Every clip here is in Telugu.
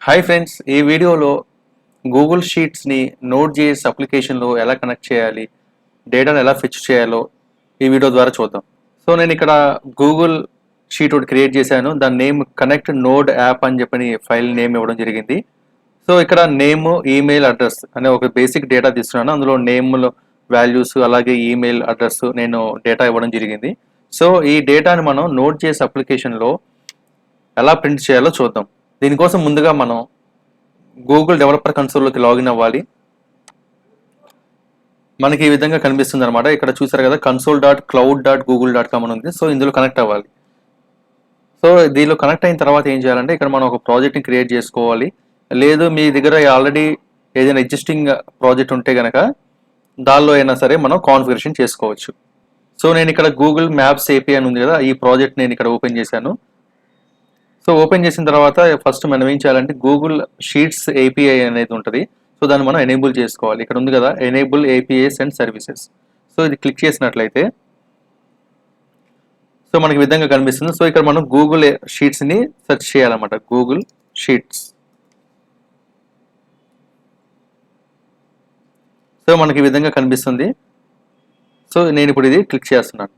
హాయ్ ఫ్రెండ్స్, ఈ వీడియోలో గూగుల్ షీట్స్ని Node.js అప్లికేషన్లో ఎలా కనెక్ట్ చేయాలి, డేటాను ఎలా ఫెచ్ చేయాలో ఈ వీడియో ద్వారా చూద్దాం. సో నేను ఇక్కడ గూగుల్ షీట్ ఒకటి క్రియేట్ చేశాను. దాని నేమ్ కనెక్ట్ నోడ్ యాప్ అని చెప్పని ఫైల్ నేమ్ ఇవ్వడం జరిగింది. సో ఇక్కడ నేమ్, ఈమెయిల్ అడ్రస్ అనే ఒక బేసిక్ డేటా తీసుకున్నాను. అందులో నేమ్లో వాల్యూస్ అలాగే ఈమెయిల్ అడ్రస్ నేను డేటా ఇవ్వడం జరిగింది. సో ఈ డేటాని మనం Node.js అప్లికేషన్లో ఎలా ప్రింట్ చేయాలో చూద్దాం. దీనికోసం ముందుగా మనం గూగుల్ డెవలపర్ కన్సోల్లోకి లాగిన్ అవ్వాలి. మనకి ఈ విధంగా కనిపిస్తుంది అనమాట. ఇక్కడ చూసారు కదా, console.cloud.google.com అని ఉంది. సో ఇందులో కనెక్ట్ అవ్వాలి. సో దీనిలో కనెక్ట్ అయిన తర్వాత ఏం చేయాలంటే, ఇక్కడ మనం ఒక ప్రాజెక్ట్ని క్రియేట్ చేసుకోవాలి. లేదు మీ దగ్గర ఆల్రెడీ ఏదైనా ఎగ్జిస్టింగ్ ప్రాజెక్ట్ ఉంటే కనుక దానిలో అయినా సరే మనం కాన్ఫిగరేషన్ చేసుకోవచ్చు. సో నేను ఇక్కడ గూగుల్ మ్యాప్స్ ఏపీ అని ఉంది కదా, ఈ ప్రాజెక్ట్ నేను ఇక్కడ ఓపెన్ చేశాను. సో ఓపెన్ చేసిన తర్వాత ఫస్ట్ మనం ఏం చేయాలంటే గూగుల్ షీట్స్ ఏపీఐ అనేది ఉంటుంది. సో దాన్ని మనం ఎనేబుల్ చేసుకోవాలి. ఇక్కడ ఉంది కదా, enable APIs and services. So ఇది క్లిక్ చేసినట్లయితే సో మనకి విధంగా కనిపిస్తుంది. సో ఇక్కడ మనం గూగుల్ షీట్స్ని సెర్చ్ చేయాలన్నమాట. Google sheets. సో మనకి ఈ విధంగా కనిపిస్తుంది. సో నేను ఇప్పుడు ఇది క్లిక్ చేస్తున్నాను.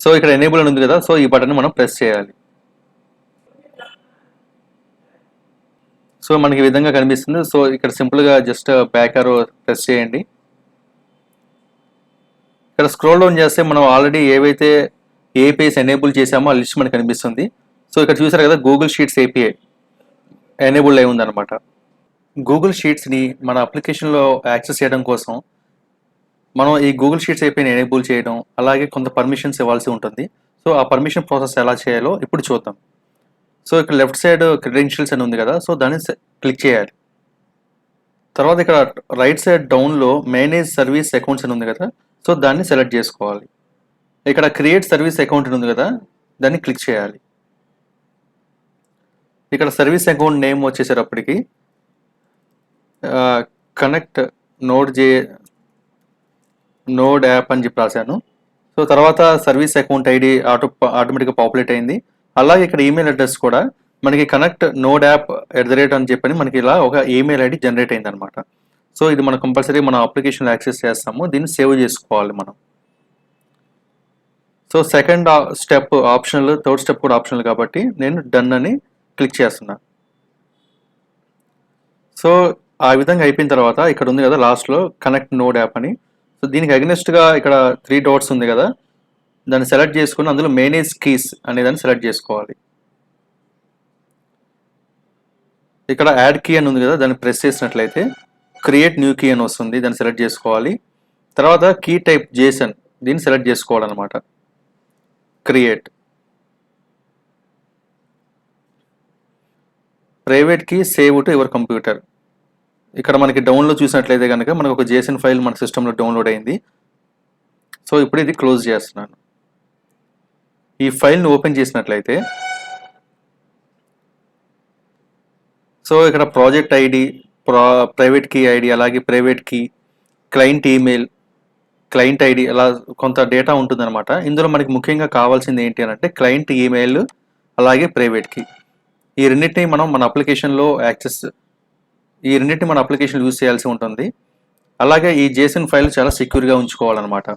సో ఇక్కడ ఎనేబుల్ అని ఉంది కదా, సో ఈ బటన్ మనం ప్రెస్ చేయాలి. సో మనకి ఈ విధంగా కనిపిస్తుంది. సో ఇక్కడ సింపుల్గా జస్ట్ బ్యాక్ ఆరో ప్రెస్ చేయండి. ఇక్కడ స్క్రోల్ డౌన్ చేస్తే మనం ఆల్రెడీ ఏవైతే ఏపీఐస్ ఎనేబుల్ చేసామో ఆ లిస్ట్ మనకి కనిపిస్తుంది. సో ఇక్కడ చూసారు కదా, గూగుల్ షీట్స్ ఏపీఐ ఎనేబుల్ అయి ఉందన్నమాట. గూగుల్ షీట్స్ని మన అప్లికేషన్లో యాక్సెస్ చేయడం కోసం మనం ఈ గూగుల్ షీట్స్ ఏపీని ఎనేబుల్ చేయడం, అలాగే కొంత పర్మిషన్స్ ఇవ్వాల్సి ఉంటుంది. సో ఆ పర్మిషన్ ప్రాసెస్ ఎలా చేయాలో ఇప్పుడు చూద్దాం. సో ఇక్కడ లెఫ్ట్ సైడ్ క్రెడెన్షియల్స్ అని ఉంది కదా, సో దాన్ని క్లిక్ చేయాలి. తర్వాత ఇక్కడ రైట్ సైడ్ డౌన్లో మేనేజ్ సర్వీస్ అకౌంట్స్ అని ఉంది కదా, సో దాన్ని సెలెక్ట్ చేసుకోవాలి. ఇక్కడ క్రియేట్ సర్వీస్ అకౌంట్ అని ఉంది కదా, దాన్ని క్లిక్ చేయాలి. ఇక్కడ సర్వీస్ అకౌంట్ నేమ్ వచ్చేసేటప్పటికి కనెక్ట్ నోడ్ యాప్ అని చెప్పి రాశాను. సో తర్వాత సర్వీస్ అకౌంట్ ఐడి ఆటోమేటిక్గా పాపులేట్ అయింది. అలాగే ఇక్కడ ఈమెయిల్ అడ్రస్ కూడా మనకి కనెక్ట్ నోడ్ యాప్ @ అని చెప్పని మనకి ఇలా ఒక ఈమెయిల్ ఐడి జనరేట్ అయింది అనమాట. సో ఇది మనం కంపల్సరీ మన అప్లికేషన్ యాక్సెస్ చేస్తాము. దీన్ని సేవ్ చేసుకోవాలి మనం. So second step optional, third step కూడా ఆప్షనల్ కాబట్టి నేను డన్ అని క్లిక్ చేస్తున్నాను. సో ఆ విధంగా అయిపోయిన తర్వాత ఇక్కడ ఉంది కదా లాస్ట్లో కనెక్ట్ నోడ్ యాప్ అని. సో దీనికి అగెనిస్ట్గా ఇక్కడ 3 డాట్స్ ఉంది కదా, దాన్ని సెలెక్ట్ చేసుకుని అందులో మేనేజ్ కీస్ అనే దాన్ని సెలెక్ట్ చేసుకోవాలి. ఇక్కడ యాడ్ కీ అని ఉంది కదా, దాన్ని ప్రెస్ చేసినట్లయితే క్రియేట్ న్యూ కీ అని వస్తుంది. దాన్ని సెలెక్ట్ చేసుకోవాలి. తర్వాత కీ టైప్ జేసన్, దీన్ని సెలెక్ట్ చేసుకోవాలన్నమాట. Create private key save to your computer. ఇక్కడ మనకి డౌన్లో చూసినట్లయితే కనుక మనకు ఒక జేసన్ ఫైల్ మన సిస్టంలో డౌన్లోడ్ అయింది. సో ఇప్పుడు ఇది క్లోజ్ చేస్తున్నాను. ఈ ఫైల్ని ఓపెన్ చేసినట్లయితే సో ఇక్కడ project ID, private key ID, అలాగే private key, client email, client ID, అలా కొంత డేటా ఉంటుందన్నమాట. ఇందులో మనకి ముఖ్యంగా కావాల్సింది ఏంటి అని అంటే క్లయింట్ ఈమెయిల్ అలాగే ప్రైవేట్ కీ. ఈ రెండింటిని మనం మన అప్లికేషన్లో మన అప్లికేషన్ యూజ్ చేయాల్సి ఉంటుంది. అలాగే ఈ జేసన్ ఫైల్ చాలా సెక్యూర్గా ఉంచుకోవాలన్నమాట.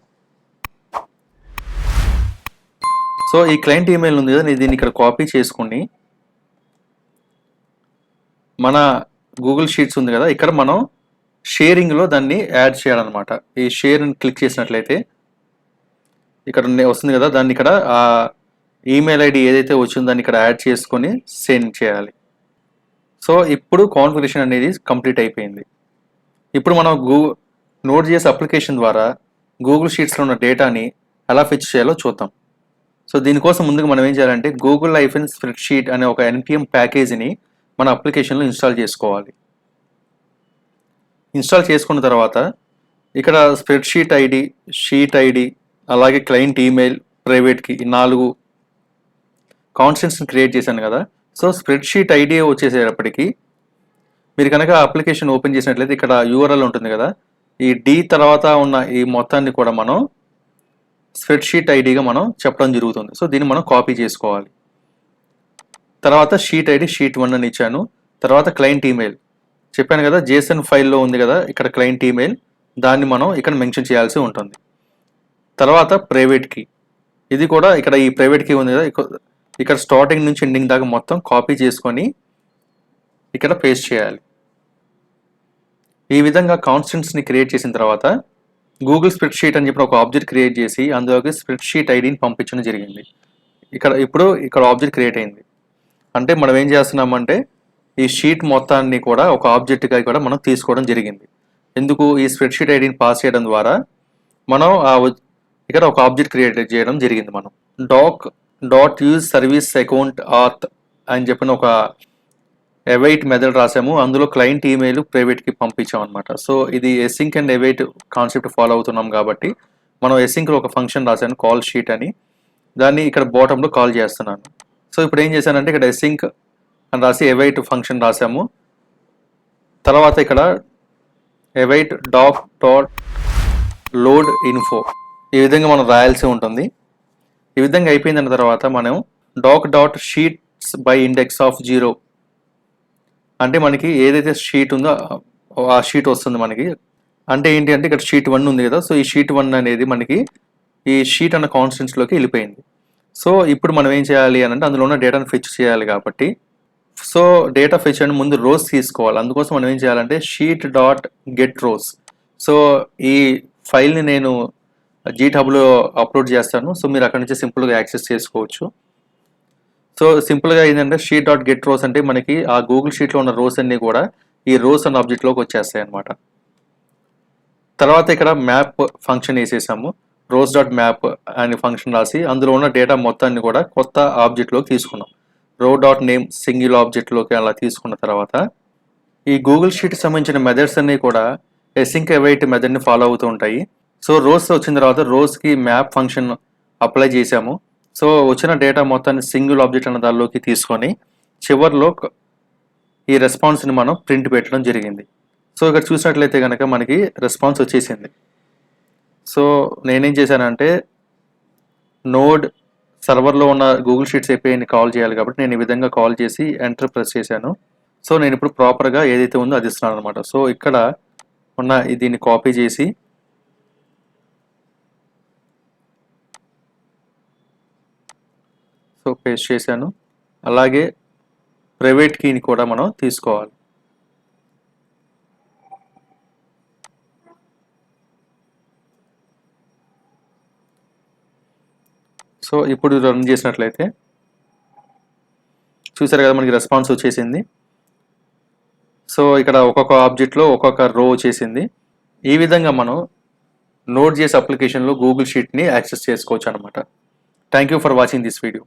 సో ఈ క్లయింట్ ఈమెయిల్ ఉంది కదా, దీన్ని ఇక్కడ కాపీ చేసుకుని మన గూగుల్ షీట్స్ ఉంది కదా, ఇక్కడ మనం షేరింగ్లో దాన్ని యాడ్ చేయాలన్నమాట. ఈ షేర్ని క్లిక్ చేసినట్లయితే ఇక్కడ వస్తుంది కదా, దాన్ని ఇక్కడ ఆ ఈమెయిల్ ఐడి ఏదైతే వచ్చిందో దాన్ని ఇక్కడ యాడ్ చేసుకొని సెండ్ చేయాలి. సో ఇప్పుడు కాన్ఫిగరేషన్ అనేది కంప్లీట్ అయిపోయింది. ఇప్పుడు మనం Node.js అప్లికేషన్ ద్వారా గూగుల్ షీట్స్లో ఉన్న డేటాని ఎలా ఫెచ్ చేయాలో చూద్దాం. సో దీనికోసం ముందుగా మనం ఏం చేయాలంటే గూగుల్ -స్ప్రెడ్షీట్ అనే ఒక NPM ప్యాకేజీని మన అప్లికేషన్లో ఇన్స్టాల్ చేసుకోవాలి. ఇన్స్టాల్ చేసుకున్న తర్వాత ఇక్కడ స్ప్రెడ్షీట్ ఐడి, షీట్ ఐడి, అలాగే క్లయింట్ ఈమెయిల్, ప్రైవేట్ కీ, ఈ 4 కాన్స్టెంట్స్ని క్రియేట్ చేశాను కదా. సో స్ప్రెడ్షీట్ ఐడి వచ్చేసేటప్పటికి మీరు కనుక అప్లికేషన్ ఓపెన్ చేసినట్లయితే ఇక్కడ URL ఉంటుంది కదా, ఈ D తర్వాత ఉన్న ఈ మొత్తాన్ని కూడా మనం స్ప్రెడ్షీట్ ఐడిగా మనం చెప్పడం జరుగుతుంది. సో దీన్ని మనం కాపీ చేసుకోవాలి. తర్వాత షీట్ ఐడి షీట్ 1 అని ఇచ్చాను. తర్వాత క్లయింట్ ఈమెయిల్ చెప్పాను కదా, జేసన్ ఫైల్లో ఉంది కదా ఇక్కడ క్లయింట్ ఈమెయిల్, దాన్ని మనం ఇక్కడ మెన్షన్ చేయాల్సి ఉంటుంది. తర్వాత ప్రైవేట్ కీ, ఇది కూడా ఇక్కడ ఈ ప్రైవేట్ కీ ఉంది కదా, ఇక్కడ స్టార్టింగ్ నుంచి ఎండింగ్ దాకా మొత్తం కాపీ చేసుకొని ఇక్కడ పేస్ట్ చేయాలి. ఈ విధంగా కాన్స్టెంట్స్ని క్రియేట్ చేసిన తర్వాత గూగుల్ స్ప్రెడ్షీట్ అని చెప్పిన ఒక ఆబ్జెక్ట్ క్రియేట్ చేసి అందులోకి స్ప్రెడ్షీట్ ఐడిని పంపించడం జరిగింది. ఇక్కడ ఆబ్జెక్ట్ క్రియేట్ అయింది. అంటే మనం ఏం చేస్తున్నామంటే ఈ షీట్ మొత్తాన్ని కూడా ఒక ఆబ్జెక్ట్గా కూడా మనం తీసుకోవడం జరిగింది. ఎందుకు? ఈ స్ప్రెడ్షీట్ ఐడిని పాస్ చేయడం ద్వారా మనం ఇక్కడ ఒక ఆబ్జెక్ట్ క్రియేట్ చేయడం జరిగింది. మనం డాట్.యూజ్ సర్వీస్ అకౌంట్ ఆత్ అని చెప్పిన ఒక అవైట్ మెథడ్ రాసాము. అందులో క్లయింట్ ఈమెయిల్ ప్రైవేట్కి పంపించాం అనమాట. సో ఇది ఎసింక్ అండ్ అవైట్ కాన్సెప్ట్ ఫాలో అవుతున్నాం కాబట్టి మనం ఎసింక్లో ఒక ఫంక్షన్ రాశాను కాల్ షీట్ అని, దాన్ని ఇక్కడ బాటంలో కాల్ చేస్తున్నాను. సో ఇప్పుడు ఏం చేశానంటే ఇక్కడ ఎసింక్ అని రాసి అవైట్ ఫంక్షన్ రాసాము. తర్వాత ఇక్కడ అవైట్ డాట్ లోడ్ ఇన్ఫో ఈ విధంగా మనం రాయాల్సి ఉంటుంది. ఈ విధంగా అయిపోయిన తర్వాత మనం dot sheets by index of 0 అంటే మనకి ఏదైతే షీట్ ఉందో ఆ షీట్ వస్తుంది మనకి. అంటే ఏంటి అంటే ఇక్కడ షీట్ 1 ఉంది కదా, సో ఈ షీట్ 1 అనేది మనకి ఈ షీట్ అన్న కాన్స్టెంట్స్లోకి వెళ్ళిపోయింది. సో ఇప్పుడు మనం ఏం చేయాలి అని అంటే అందులో ఉన్న డేటాను ఫెచ్ చేయాలి కాబట్టి, సో డేటా ఫెచ్ అని ముందు రోస్ తీసుకోవాలి. అందుకోసం మనం ఏం చేయాలంటే sheet dot get rows. So ఈ ఫైల్ని నేను GitHubలో అప్లోడ్ చేస్తాను. సో మీరు అక్కడ నుంచి సింపుల్గా యాక్సెస్ చేసుకోవచ్చు. సో సింపుల్గా ఏంటంటే షీట్ డాట్ గెట్ రోస్ అంటే మనకి ఆ గూగుల్ షీట్లో ఉన్న రోస్ అన్నీ కూడా ఈ రోస్ అన్న ఆబ్జెక్ట్లోకి వచ్చేస్తాయి అన్నమాట. తర్వాత ఇక్కడ మ్యాప్ ఫంక్షన్ వేసేసాము. రోస్ డాట్ మ్యాప్ అనే ఫంక్షన్ రాసి అందులో ఉన్న డేటా మొత్తాన్ని కూడా కొత్త ఆబ్జెక్ట్లోకి తీసుకున్నాం. రో డాట్ నేమ్ సింగిల్ ఆబ్జెక్ట్లోకి అలా తీసుకున్న తర్వాత ఈ గూగుల్ షీట్కి సంబంధించిన మెథడ్స్ అన్నీ కూడా ఎసింక్ అవైట్ మెథడ్ని ఫాలో అవుతూ ఉంటాయి. సో రోస్ వచ్చిన తర్వాత రోస్కి మ్యాప్ ఫంక్షన్ అప్లై చేసాము. సో వచ్చిన డేటా మొత్తాన్ని సింగిల్ ఆబ్జెక్ట్ అన్న దానిలోకి తీసుకొని చివర్లో ఈ రెస్పాన్స్ని మనం ప్రింట్ పెట్టడం జరిగింది. సో ఇక్కడ చూసినట్లయితే కనుక మనకి రెస్పాన్స్ వచ్చేసింది. సో నేనేం చేశానంటే నోడ్ సర్వర్లో ఉన్న గూగుల్ షీట్స్ APIని కాల్ చేయాలి కాబట్టి నేను ఈ విధంగా కాల్ చేసి ఎంటర్ ప్రెస్ చేశాను. సో నేను ఇప్పుడు ప్రాపర్గా ఏదైతే ఉందో అది ఇస్తున్నాను అనమాట. సో ఇక్కడ ఉన్న దీన్ని కాపీ చేసి సో పేస్ట్ చేశాను. అలాగే ప్రైవేట్ కీని కూడా మనం తీసుకోవాలి. సో ఇప్పుడు రన్ చేసినట్లయితే చూసారు కదా మనకి రెస్పాన్స్ వచ్చేసింది. సో ఇక్కడ ఒక్కొక్క ఆబ్జెక్ట్లో ఒక్కొక్క రో వచ్చేసింది. ఈ విధంగా మనం Node.js అప్లికేషన్లో గూగుల్ షీట్ని యాక్సెస్ చేసుకోవచ్చు అనమాట. Thank you for watching this video.